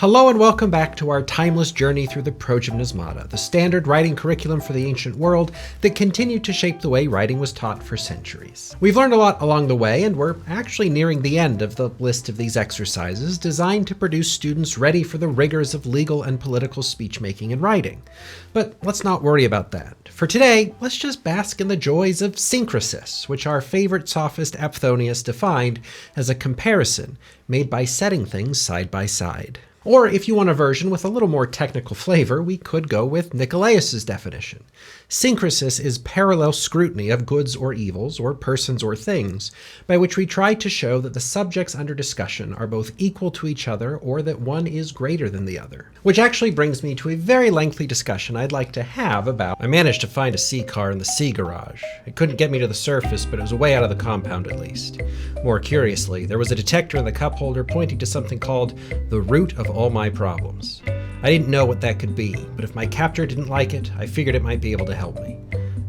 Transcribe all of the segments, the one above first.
Hello and welcome back to our timeless journey through the progymnasmata, the standard writing curriculum for the ancient world that continued to shape the way writing was taught for centuries. We've learned a lot along the way, and we're actually nearing the end of the list of these exercises designed to produce students ready for the rigors of legal and political speech-making and writing. But let's not worry about that. For today, let's just bask in the joys of syncrisis, which our favorite sophist Aphthonius defined as a comparison made by setting things side by side. Or if you want a version with a little more technical flavor, we could go with Nicolaus's definition. Syncrisis is parallel scrutiny of goods or evils, or persons or things, by which we try to show that the subjects under discussion are both equal to each other or that one is greater than the other. Which actually brings me to a very lengthy discussion I'd like to have about... I managed to find a C car in the C garage. It couldn't get me to the surface, but it was way out of the compound at least. More curiously, there was a detector in the cup holder pointing to something called the root of all my problems. I didn't know what that could be, but if my captor didn't like it, I figured it might be able to help me.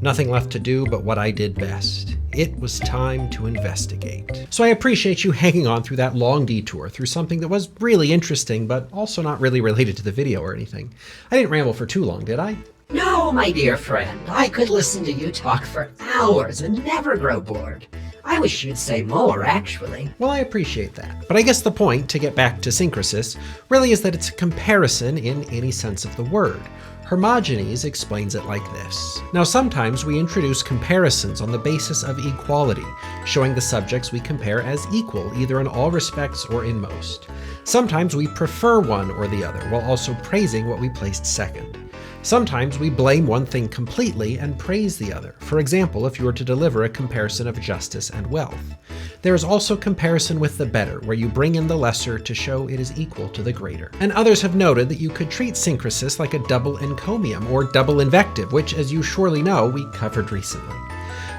Nothing left to do but what I did best. It was time to investigate. So I appreciate you hanging on through that long detour through something that was really interesting, but also not really related to the video or anything. I didn't ramble for too long, did I? No, my dear friend. I could listen to you talk for hours and never grow bored. I wish you'd say more, actually. Well, I appreciate that. But I guess the point, to get back to syncrisis, really is that it's a comparison in any sense of the word. Hermogenes explains it like this. Now, sometimes we introduce comparisons on the basis of equality, showing the subjects we compare as equal, either in all respects or in most. Sometimes we prefer one or the other, while also praising what we placed second. Sometimes we blame one thing completely and praise the other. For example, if you were to deliver a comparison of justice and wealth. There is also comparison with the better, where you bring in the lesser to show it is equal to the greater. And others have noted that you could treat syncrisis like a double encomium or double invective, which, as you surely know, we covered recently.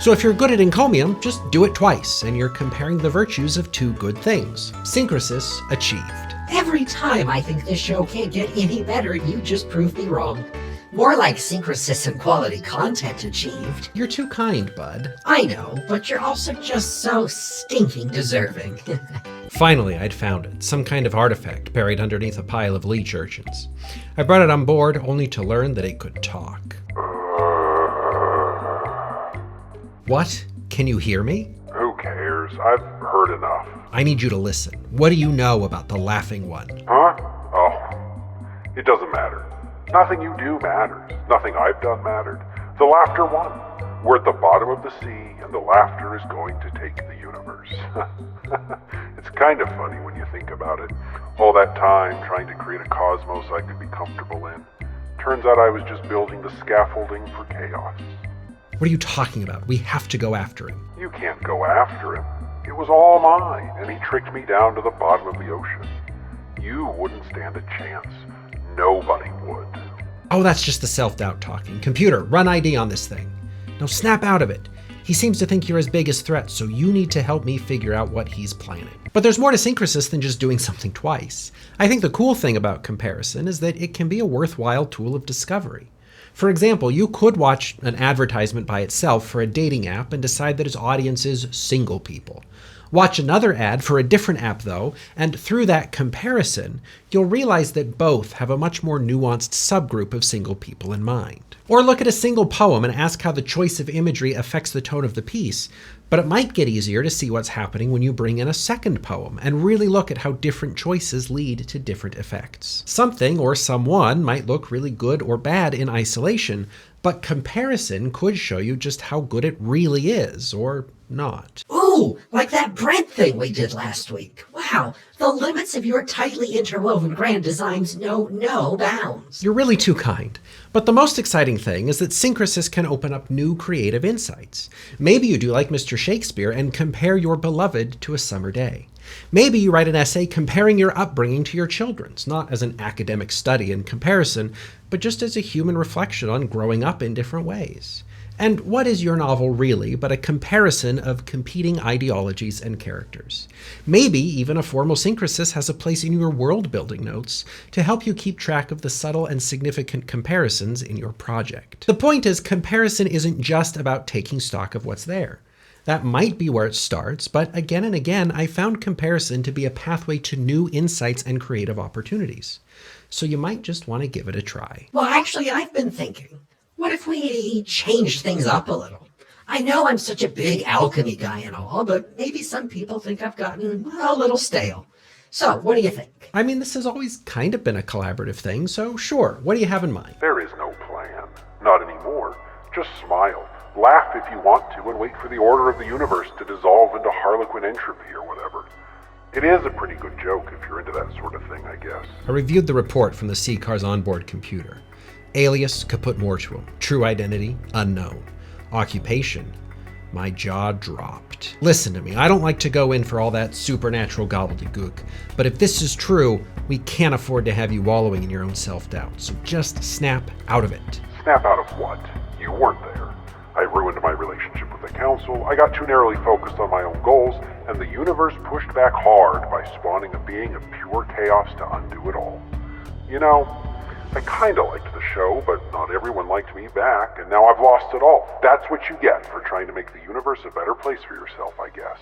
So if you're good at encomium, just do it twice, and you're comparing the virtues of two good things. Syncrisis achieved. Every time I think this show can't get any better, you just prove me wrong. More like syncrisis and quality content achieved. You're too kind, bud. I know, but you're also just so stinking deserving. Finally, I'd found it, some kind of artifact buried underneath a pile of leech urchins. I brought it on board only to learn that it could talk. What? Can you hear me? Who cares? I've heard enough. I need you to listen. What do you know about the Laughing One? Huh? Oh, it doesn't matter. Nothing you do matters. Nothing I've done mattered. The laughter won. We're at the bottom of the sea, and the laughter is going to take the universe. It's kind of funny when you think about it. All that time trying to create a cosmos I could be comfortable in. Turns out I was just building the scaffolding for chaos. What are you talking about? We have to go after him. You can't go after him. It was all mine, and he tricked me down to the bottom of the ocean. You wouldn't stand a chance. Nobody would. Oh, that's just the self-doubt talking. Computer, run ID on this thing. Now snap out of it. He seems to think you're his biggest threat, so you need to help me figure out what he's planning. But there's more to syncrisis than just doing something twice. I think the cool thing about comparison is that it can be a worthwhile tool of discovery. For example, you could watch an advertisement by itself for a dating app and decide that its audience is single people. Watch another ad for a different app though, and through that comparison, you'll realize that both have a much more nuanced subgroup of single people in mind. Or look at a single poem and ask how the choice of imagery affects the tone of the piece, but it might get easier to see what's happening when you bring in a second poem and really look at how different choices lead to different effects. Something or someone might look really good or bad in isolation, but comparison could show you just how good it really is, or not. Ooh, like that bread thing we did last week. Wow, the limits of your tightly interwoven grand designs know no bounds. You're really too kind. But the most exciting thing is that syncrisis can open up new creative insights. Maybe you do like Mr. Shakespeare and compare your beloved to a summer day. Maybe you write an essay comparing your upbringing to your children's, not as an academic study and comparison, but just as a human reflection on growing up in different ways. And what is your novel really but a comparison of competing ideologies and characters? Maybe even a formal syncrisis has a place in your world-building notes to help you keep track of the subtle and significant comparisons in your project. The point is, comparison isn't just about taking stock of what's there. That might be where it starts, but again and again, I found comparison to be a pathway to new insights and creative opportunities. So you might just want to give it a try. Well, actually, I've been thinking, what if we changed things up a little? I know I'm such a big alchemy guy and all, but maybe some people think I've gotten a little stale. So, what do you think? I mean, this has always kind of been a collaborative thing, so sure, what do you have in mind? There is no plan. Not anymore. Just smile. Laugh if you want to, and wait for the order of the universe to dissolve into Harlequin entropy or whatever. It is a pretty good joke if you're into that sort of thing, I guess. I reviewed the report from the C-Car's onboard computer. Alias, kaput mortuum. True identity, unknown. Occupation, my jaw dropped. Listen to me, I don't like to go in for all that supernatural gobbledygook, but if this is true, we can't afford to have you wallowing in your own self-doubt, so just snap out of it. Snap out of what? You weren't there. I ruined my relationship with the council, I got too narrowly focused on my own goals, and the universe pushed back hard by spawning a being of pure chaos to undo it all. You know, I kinda liked the show, but not everyone liked me back, and now I've lost it all. That's what you get for trying to make the universe a better place for yourself, I guess.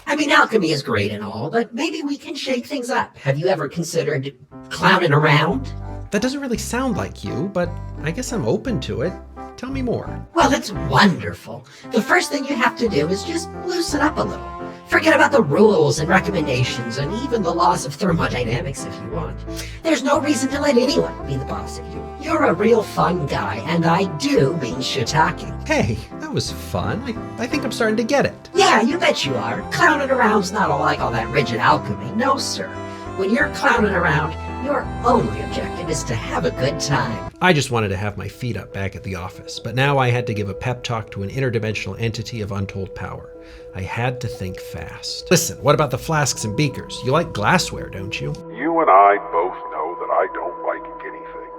I mean, alchemy is great and all, but maybe we can shake things up. Have you ever considered clowning around? That doesn't really sound like you, but I guess I'm open to it. Tell me more. Well, it's wonderful. The first thing you have to do is just loosen up a little. Forget about the rules and recommendations and even the laws of thermodynamics if you want. There's no reason to let anyone be the boss of you. You're a real fun guy, and I do mean shiitake. Hey, that was fun. I think I'm starting to get it. Yeah, you bet you are. Clowning around's not like all that rigid alchemy. No, sir. When you're clowning around, your only objective is to have a good time. I just wanted to have my feet up back at the office, but now I had to give a pep talk to an interdimensional entity of untold power. I had to think fast. Listen, what about the flasks and beakers? You like glassware, don't you? You and I both know that I don't like anything.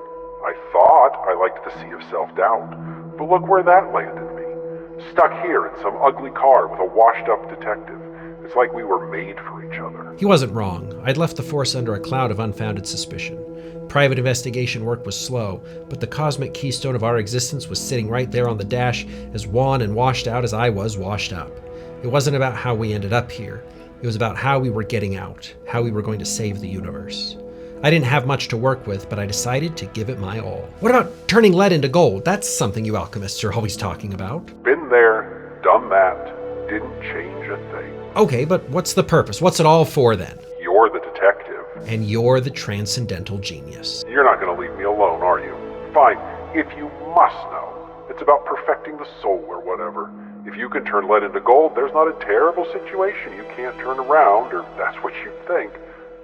I thought I liked the sea of self-doubt, but look where that landed me. Stuck here in some ugly car with a washed-up detective. It's like we were made for each other. He wasn't wrong. I'd left the Force under a cloud of unfounded suspicion. Private investigation work was slow, but the cosmic keystone of our existence was sitting right there on the dash, as wan and washed out as I was washed up. It wasn't about how we ended up here. It was about how we were getting out, how we were going to save the universe. I didn't have much to work with, but I decided to give it my all. What about turning lead into gold? That's something you alchemists are always talking about. Been there, done that, didn't change a thing. Okay, but what's the purpose? What's it all for then? You're the detective. And you're the transcendental genius. You're not going to leave me alone, are you? Fine, if you must know, it's about perfecting the soul or whatever. If you can turn lead into gold, there's not a terrible situation you can't turn around, or that's what you think.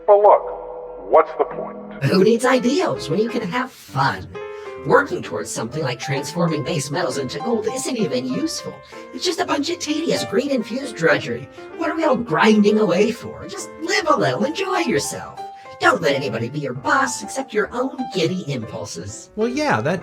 But look, what's the point? Who needs ideals when you can have fun? Working towards something like transforming base metals into gold isn't even useful. It's just a bunch of tedious, greed-infused drudgery. What are we all grinding away for? Just live a little, enjoy yourself. Don't let anybody be your boss except your own giddy impulses. Well, yeah, that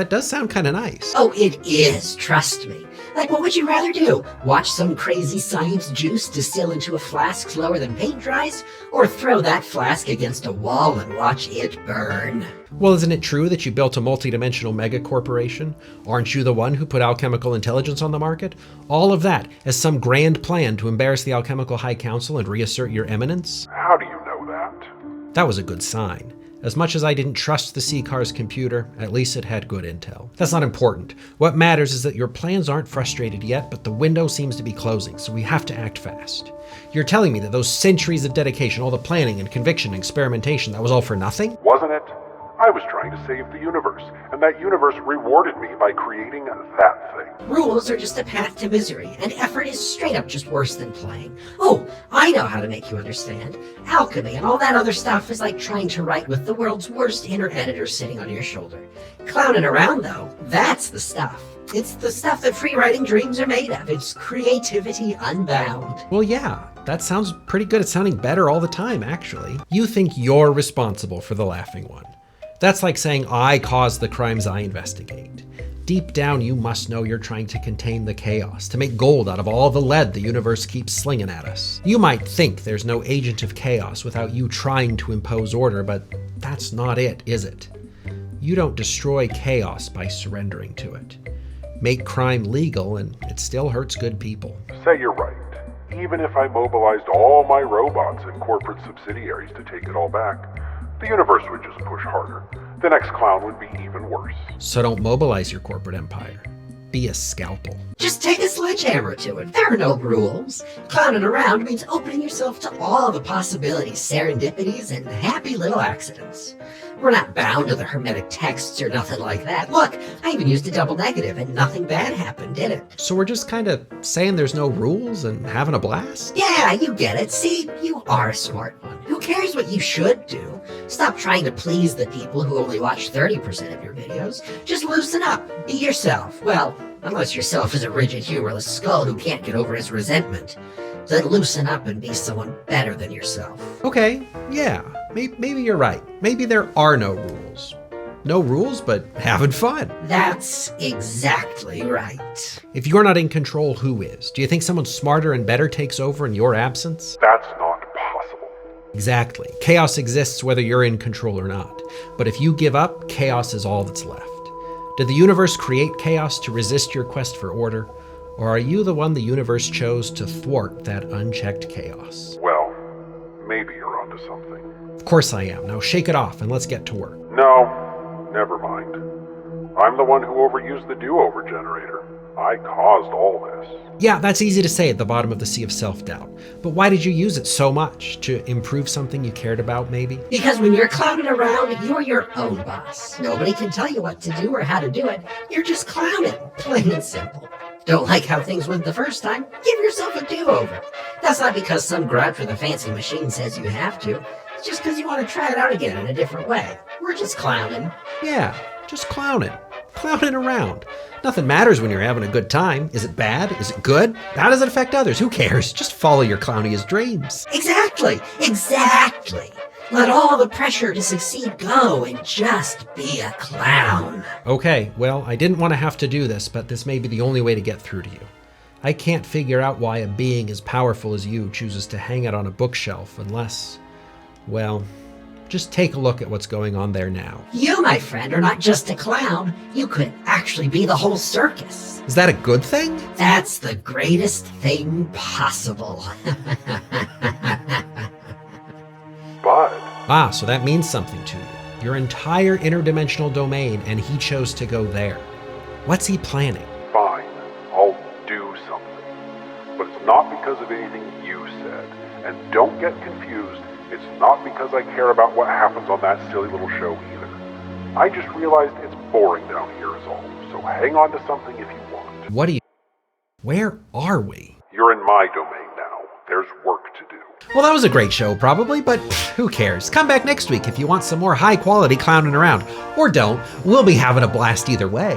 does sound kind of nice. Oh, it is, trust me. Like, what would you rather do? Watch some crazy science juice distill into a flask slower than paint dries? Or throw that flask against a wall and watch it burn? Well, isn't it true that you built a multidimensional mega corporation? Aren't you the one who put alchemical intelligence on the market? All of that as some grand plan to embarrass the Alchemical High Council and reassert your eminence? How do you know that? That was a good sign. As much as I didn't trust the C-Car's computer, at least it had good intel. That's not important. What matters is that your plans aren't frustrated yet, but the window seems to be closing, so we have to act fast. You're telling me that those centuries of dedication, all the planning and conviction and experimentation, that was all for nothing? Wasn't it? I was trying to save the universe, and that universe rewarded me by creating that thing. Rules are just a path to misery, and effort is straight up just worse than playing. Oh, I know how to make you understand. Alchemy and all that other stuff is like trying to write with the world's worst inner editor sitting on your shoulder. Clowning around, though, that's the stuff. It's the stuff that free writing dreams are made of. It's creativity unbound. Well, yeah, that sounds pretty good. It's sounding better all the time, actually. You think you're responsible for the laughing one. That's like saying I caused the crimes I investigate. Deep down, you must know you're trying to contain the chaos, to make gold out of all the lead the universe keeps slinging at us. You might think there's no agent of chaos without you trying to impose order, but that's not it, is it? You don't destroy chaos by surrendering to it. make crime legal and it still hurts good people. Say you're right. Even if I mobilized all my robots and corporate subsidiaries to take it all back, the universe would just push harder. The next clown would be even worse. So don't mobilize your corporate empire. Be a scalpel. Just take a sledgehammer to it. There are no rules. Clowning around means opening yourself to all the possibilities, serendipities, and happy little accidents. We're not bound to the hermetic texts or nothing like that. Look, I even used a double negative and nothing bad happened, did it? So we're just kind of saying there's no rules and having a blast? Yeah, you get it. See, you are a smart one. Who cares what you should do? Stop trying to please the people who only watch 30% of your videos. Just loosen up. Be yourself. Well, unless yourself is a rigid, humorless skull who can't get over his resentment. Then loosen up and be someone better than yourself. Okay, yeah, maybe you're right. Maybe there are no rules. No rules, but having fun. That's exactly right. If you're not in control, who is? Do you think someone smarter and better takes over in your absence? That's not possible. Exactly. Chaos exists whether you're in control or not. But if you give up, chaos is all that's left. Did the universe create chaos to resist your quest for order? Or are you the one the universe chose to thwart that unchecked chaos? Well, maybe you're onto something. Of course I am. Now shake it off and let's get to work. No, never mind. I'm the one who overused the do-over generator. I caused all this. Yeah, that's easy to say at the bottom of the sea of self-doubt. But why did you use it so much? To improve something you cared about, maybe? Because when you're clowning around, you're your own boss. Nobody can tell you what to do or how to do it. You're just clowning, plain and simple. Don't like how things went the first time? Give yourself a do-over. That's not because some grunt for the fancy machine says you have to. It's just because you want to try it out again in a different way. We're just clowning. Yeah, just clowning. Clowning around. Nothing matters when you're having a good time. Is it bad? Is it good? How does it affect others? Who cares? Just follow your clowniest dreams. Exactly. Let all the pressure to succeed go and just be a clown. Okay, well, I didn't want to have to do this, but this may be the only way to get through to you. I can't figure out why a being as powerful as you chooses to hang it on a bookshelf unless, well, just take a look at what's going on there now. You, my friend, are not just a clown. You could actually be the whole circus. Is that a good thing? That's the greatest thing possible. But So that means something to you. Your entire interdimensional domain, and he chose to go there. What's he planning? fine, I'll do something. But it's not because of anything you said. And don't get confused, it's not because I care about what happens on that silly little show either. I just realized it's boring down here is all. So hang on to something if you want. Where are we? You're in my domain now. There's work to do. Well, that was a great show probably, but who cares? Come back next week if you want some more high quality clowning around. Or don't. We'll be having a blast either way.